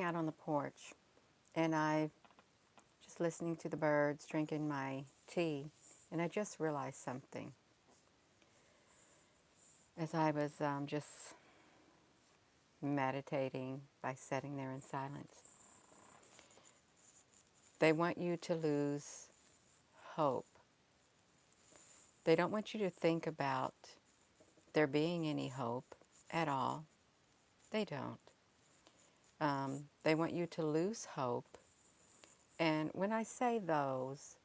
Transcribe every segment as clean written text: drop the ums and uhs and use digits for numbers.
out on the porch and I just listening to the birds, drinking my tea, and I just realized something as I was just meditating by sitting there in silence. They want you to lose hope. They don't want you to think about there being any hope at all. They don't. They want you to lose hope. And when I say those,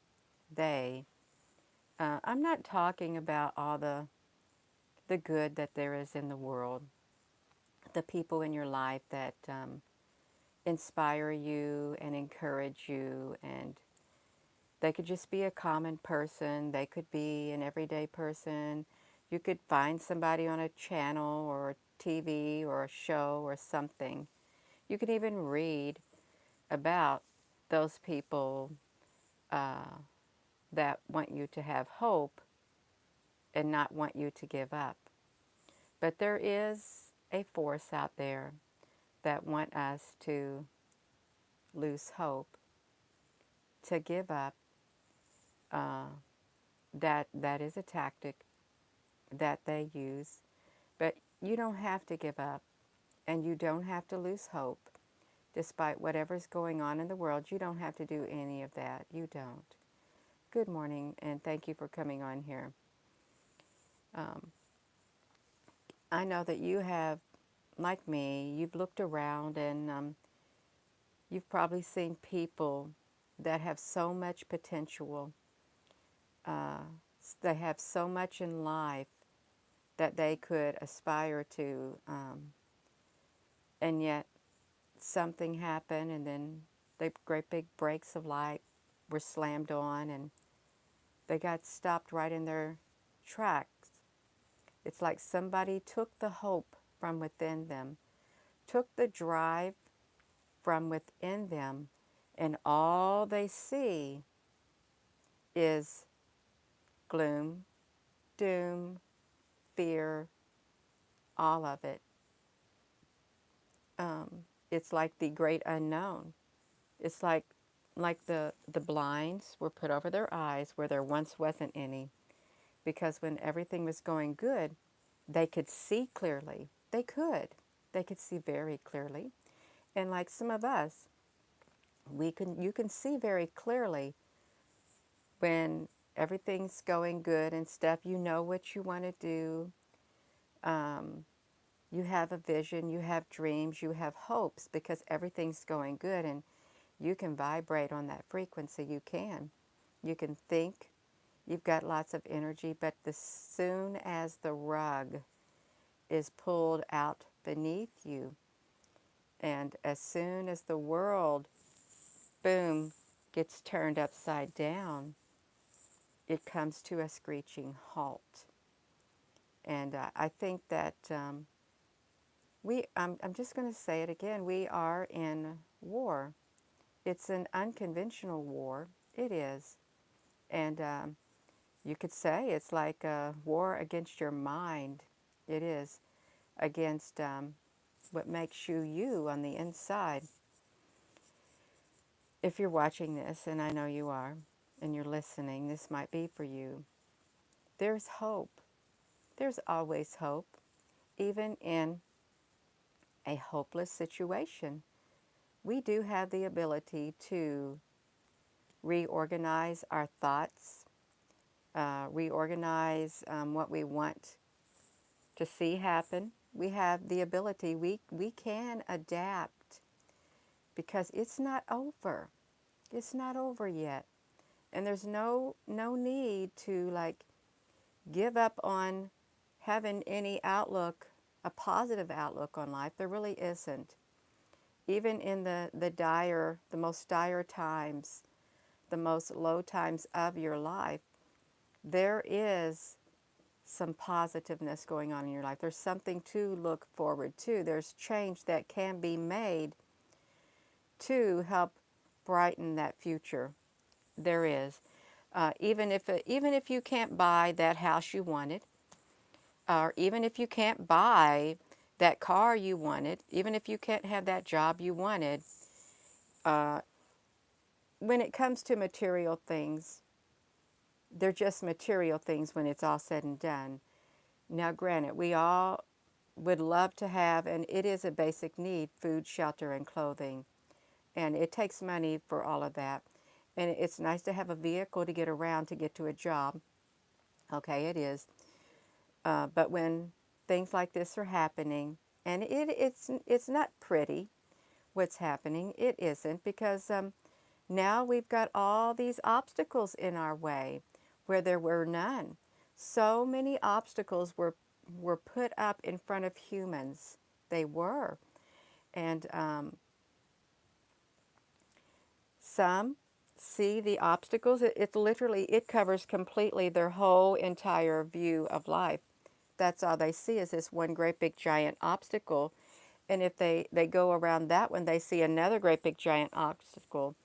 they, I'm not talking about all the good that there is in the world, the people in your life that inspire you and encourage you, and they could just be a common person. They could be an everyday person. You could find somebody on a channel or TV or a show or something. You could even read about those people uh, that want you to have hope and not want you to give up. But there is a force out there that want us to lose hope, to give up. Uh, that is a tactic that they use. But you don't have to give up, and you don't have to lose hope. Despite whatever's going on in the world, you don't have to do any of that. You don't. Good morning, and thank you for coming on here. Um, I know that you have, like me, you've looked around and you've probably seen people that have so much potential. Uh, they have so much in life that they could aspire to, and yet something happened, and then the great big brakes of light were slammed on, and they got stopped right in their tracks. It's like somebody took the hope from within them, took the drive from within them, and all they see is gloom, doom, fear, all of it. It's like the great unknown. It's like the blinds were put over their eyes where there once wasn't any. Because when everything was going good, they could see clearly. They could. They could see very clearly. And like some of us, you can see very clearly when everything's going good and stuff. You know what you want to do. Um, you have a vision, you have dreams, you have hopes because everything's going good, and you can vibrate on that frequency. You can. You can think. You've got lots of energy, but as soon as the rug is pulled out beneath you, and as soon as the world, boom, gets turned upside down, it comes to a screeching halt. And I think that I'm just going to say it again, we are in war. It's an unconventional war. It is. And you could say it's like a war against your mind. It is against what makes you you on the inside. If you're watching this, and I know you are, and you're listening, this might be for you. There's hope. There's always hope, even in a hopeless situation. We do have the ability to reorganize our thoughts, reorganize what we want to see happen. We have the ability, we can adapt because it's not over. It's not over yet. And there's no need to like give up on having any outlook, a positive outlook on life. There really isn't. Even in the most dire times, the most low times of your life, there is some positiveness going on in your life. There's something to look forward to. There's change that can be made to help brighten that future. There is. Even if you can't buy that house you wanted, or even if you can't buy that car you wanted, even if you can't have that job you wanted, uh, when it comes to material things, they're just material things when it's all said and done. Now, granted, we all would love to have, and it is a basic need, food, shelter, and clothing. And it takes money for all of that. And it's nice to have a vehicle to get around to get to a job. Okay, it is. But when things like this are happening, and it's not pretty what's happening. It isn't, because now we've got all these obstacles in our way where there were none. So many obstacles were put up in front of humans. They were. And some see the obstacles. It literally, it covers completely their whole entire view of life. That's all they see is this one great big giant obstacle. And if they go around that one, they see another great big giant obstacle.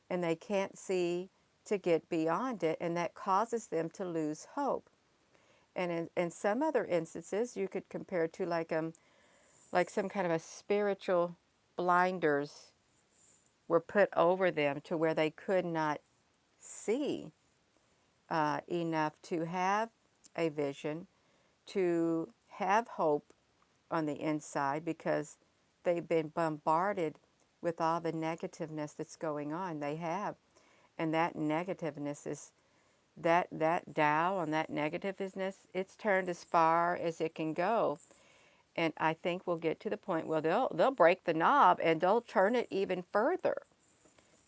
And they can't see to get beyond it. And that causes them to lose hope. And in some other instances, you could compare it to like some kind of a spiritual blinders were put over them to where they could not see enough to have a vision, to have hope on the inside, because they've been bombarded with all the negativeness that's going on. They have. And that negativeness is that dial on that negativeness, it's turned as far as it can go. And I think we'll get to the point where they'll break the knob and they'll turn it even further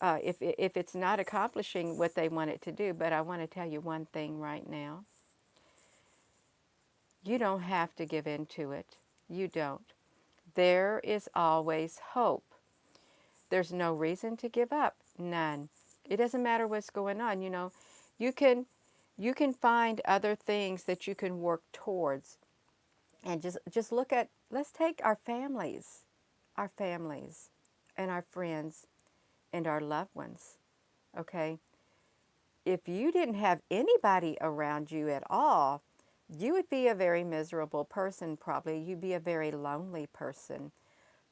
if it's not accomplishing what they want it to do. But I want to tell you one thing right now. You don't have to give in to it. You don't. There is always hope. There's no reason to give up. None. It doesn't matter what's going on. You can you can find other things that you can work towards. And just look at, let's take our families and our friends and our loved ones. Okay? If you didn't have anybody around you at all, you would be a very miserable person, probably. You'd be a very lonely person.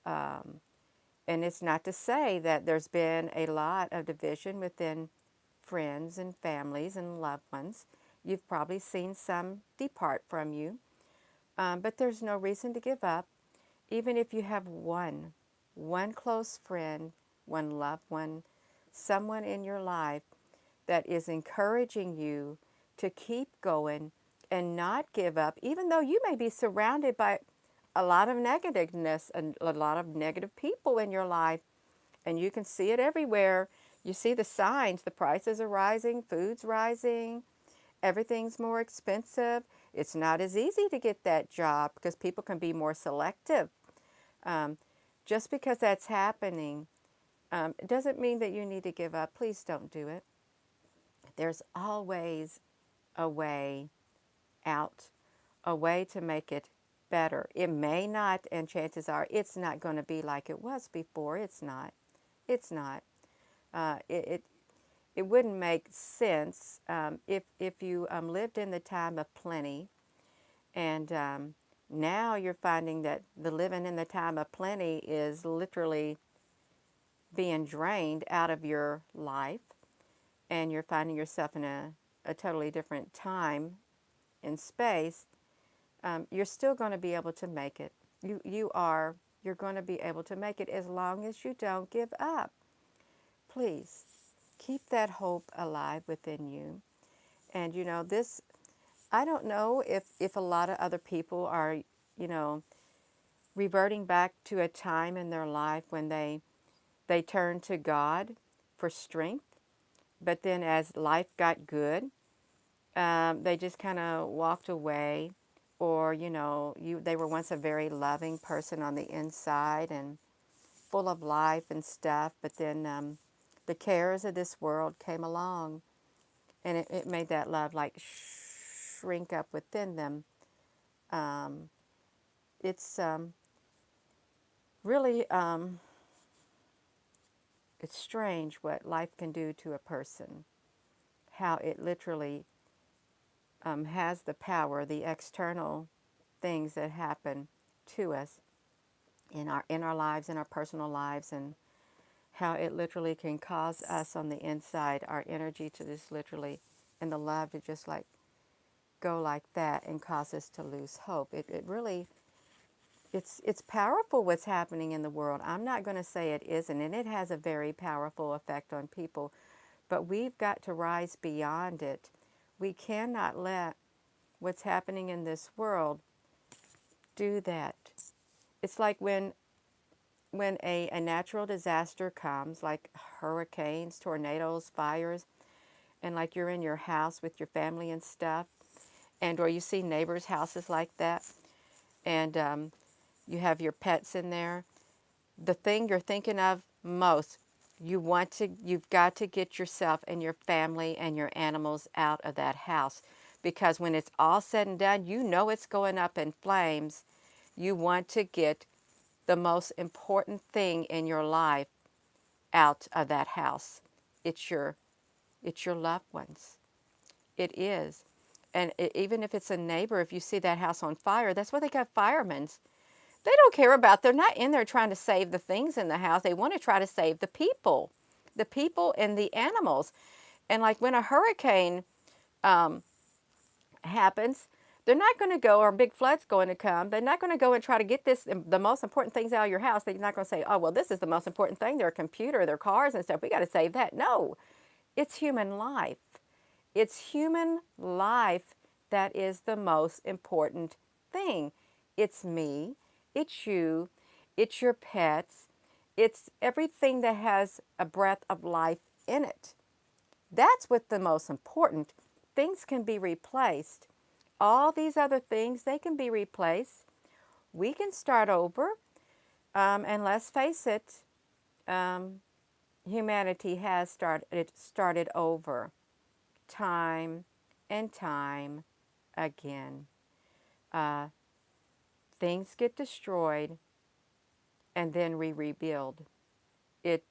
Um, and it's not to say that there's been a lot of division within friends and families and loved ones. You've probably seen some depart from you, but there's no reason to give up. Even if you have one close friend, one loved one, someone in your life that is encouraging you to keep going and not give up, even though you may be surrounded by a lot of negativeness and a lot of negative people in your life, and you can see it everywhere. You see the signs, the prices are rising, food's rising, everything's more expensive. It's not as easy to get that job because people can be more selective. Um, just because that's happening, it doesn't mean that you need to give up. Please don't do it. There's always a way out, a way to make it better. It may not, and chances are it's not going to be like it was before. It's not. It's not. Uh, it, it it wouldn't make sense if you lived in the time of plenty, and now you're finding that the living in the time of plenty is literally being drained out of your life, and you're finding yourself in a totally different time and space. You're still going to be able to make it. You're going to be able to make it as long as you don't give up. Please keep that hope alive within you. And this, I don't know if a lot of other people are, reverting back to a time in their life when they turned to God for strength, but then as life got good, they just kind of walked away. Or they were once a very loving person on the inside and full of life and stuff, but then the cares of this world came along, and it made that love like shrink up within them. um, it's really it's strange what life can do to a person, how it literally has the power, the external things that happen to us in our lives, in our personal lives, and how it literally can cause us on the inside, our energy to just literally, and the love to just like go like that and cause us to lose hope. It really, it's powerful what's happening in the world. I'm not going to say it isn't, and it has a very powerful effect on people, but we've got to rise beyond it. We cannot let what's happening in this world do that. It's like when a natural disaster comes, like hurricanes, tornadoes, fires, and like you're in your house with your family and stuff, and or you see neighbors' houses like that, and you have your pets in there, the thing you're thinking of most, you've got to get yourself and your family and your animals out of that house, because when it's all said and done, you know it's going up in flames. You want to get the most important thing in your life out of that house. It's your loved ones. It is. And even if it's a neighbor, if you see that house on fire, that's why they got firemen. They don't care about, they're not in there trying to save the things in the house. They want to try to save the people and the animals. And like when a hurricane um, happens, they're not going to go, or a big flood's going to come. They're not going to go and try to get the most important things out of your house. They're not going to say, oh, well, this is the most important thing, their computer, their cars and stuff. We got to save that. No, it's human life. It's human life that is the most important thing. It's me, it's you, it's your pets, it's everything that has a breath of life in it. That's what the most important. Things can be replaced. All these other things, they can be replaced. We can start over. And let's face it, um, humanity has started over time and time again. Uh, Things get destroyed and then we rebuild. It,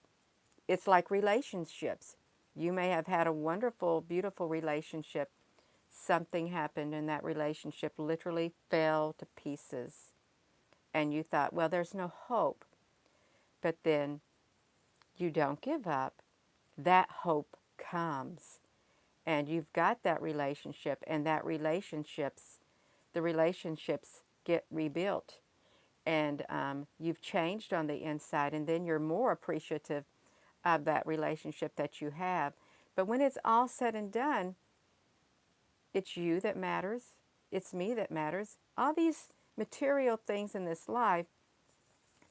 it's like relationships. You may have had a wonderful, beautiful relationship. Something happened and that relationship literally fell to pieces. And you thought, well, there's no hope. But then you don't give up. That hope comes. And you've got that relationship, and the relationships get rebuilt. And you've changed on the inside, and then you're more appreciative of that relationship that you have. But when it's all said and done, it's you that matters. It's me that matters. All these material things in this life,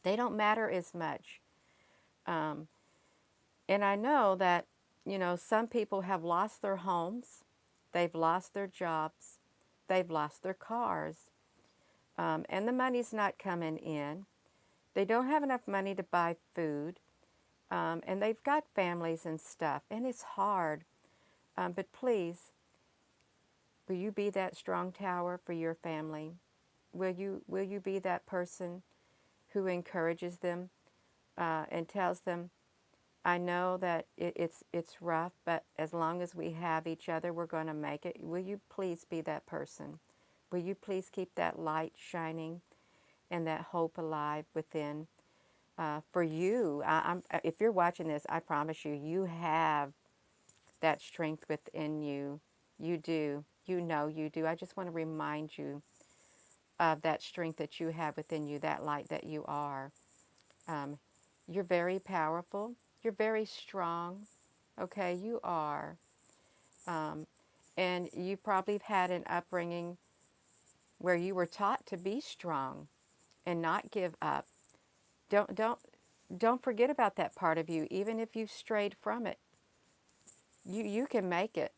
they don't matter as much. Um, and I know that, some people have lost their homes, they've lost their jobs, they've lost their cars, and the money's not coming in. They don't have enough money to buy food, and they've got families and stuff, and it's hard. But please, will you be that strong tower for your family? Will you be that person who encourages them and tells them, I know that it's rough, but as long as we have each other, we're going to make it. Will you please be that person? Will you please keep that light shining and that hope alive within? For you, if you're watching this, I promise you, you have that strength within you. You do. You know you do. I just want to remind you of that strength that you have within you, that light that you are. Um, you're very powerful. You're very strong. Okay, you are. Um, and you probably have had an upbringing where you were taught to be strong and not give up. Don't don't don't forget about that part of you. Even if you've strayed from it, you can make it,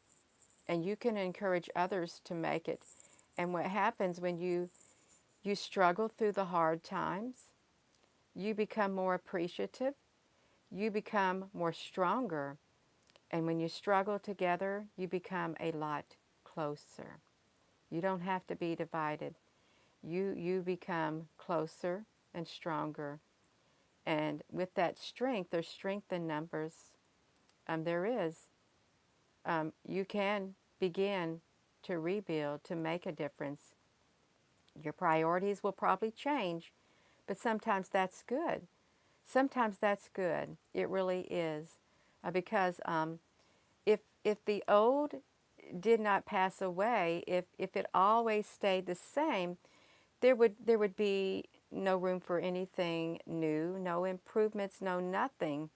and you can encourage others to make it. And what happens when you struggle through the hard times, you become more appreciative, you become more stronger, and when you struggle together, you become a lot closer. You don't have to be divided. You become closer and stronger. And with that strength, there's strength in numbers. There is. You can begin to rebuild, to make a difference. Your priorities will probably change, But sometimes that's good. Sometimes that's good. It really is. Because if the old did not pass away, if it always stayed the same, there would be no room for anything new, no improvements, no nothing,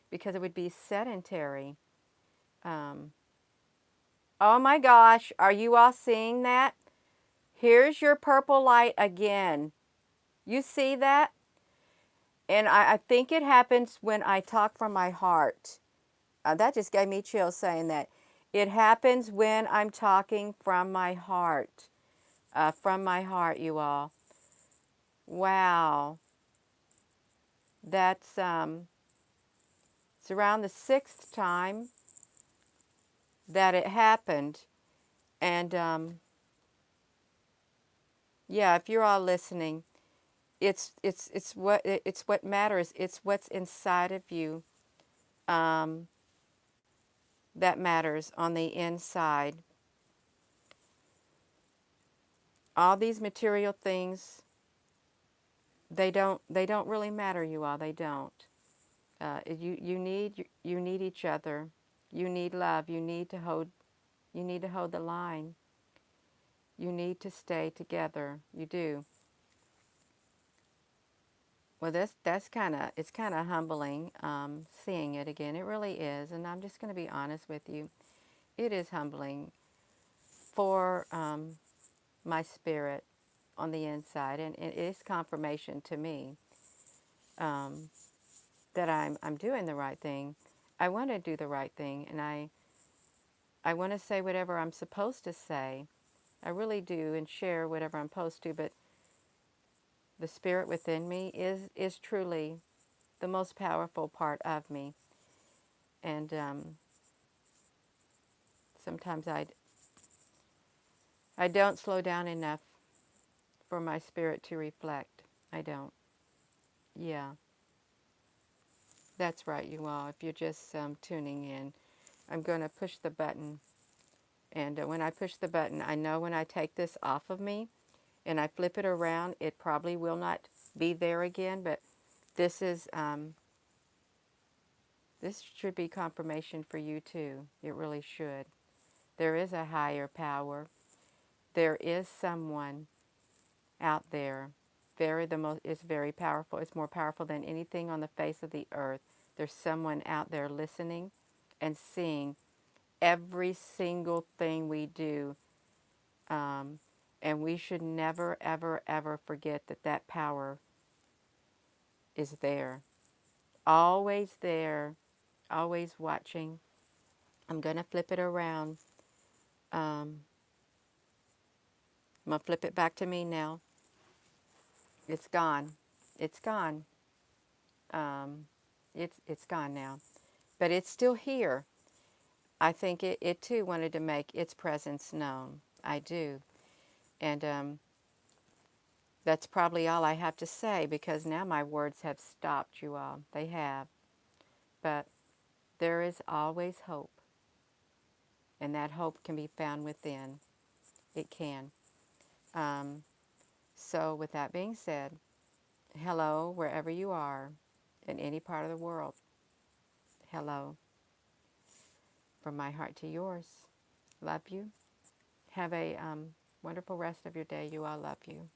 because it would be sedentary. Um, oh my gosh, are you all seeing that? Here's your purple light again. You see that? And I think it happens when I talk from my heart. That just gave me chills saying that. It happens when I'm talking from my heart. From my heart, you all. Wow. That's it's around the sixth time that it happened. And yeah, if you're all listening, it's what matters. It's what's inside of you um, that matters on the inside. All these material things, they don't really matter, you all. They don't. You need each other. You need love. You need to hold the line. You need to stay together. You do. Well, that's kind of humbling, seeing it again. It really is, and I'm just going to be honest with you. It is humbling for my spirit on the inside, and it is confirmation to me um, that I'm doing the right thing. I want to do the right thing, and I want to say whatever I'm supposed to say. I really do, and share whatever I'm supposed to. But the spirit within me is truly the most powerful part of me, and sometimes I don't slow down enough for my spirit to reflect. I don't. Yeah, that's right, you all. If you're just tuning in, I'm going to push the button. And when I push the button, I know when I take this off of me and I flip it around, it probably will not be there again. But this is this should be confirmation for you too. It really should. There is a higher power. There is someone out there. It's very powerful. It's more powerful than anything on the face of the earth. There's someone out there listening and seeing every single thing we do. Um, and we should never, ever, ever forget that that power is there. Always there. Always watching. I'm going to flip it around. Um, I'm going to flip it back to me now. It's gone. It's gone. Um, it's gone now. But it's still here. I think it too wanted to make its presence known. I do. And that's probably all I have to say, because now my words have stopped, you all. They have. But there is always hope. And that hope can be found within. It can. Um, so with that being said, hello wherever you are in any part of the world. Hello from my heart to yours. Love you. Have a wonderful rest of your day. You all, love you.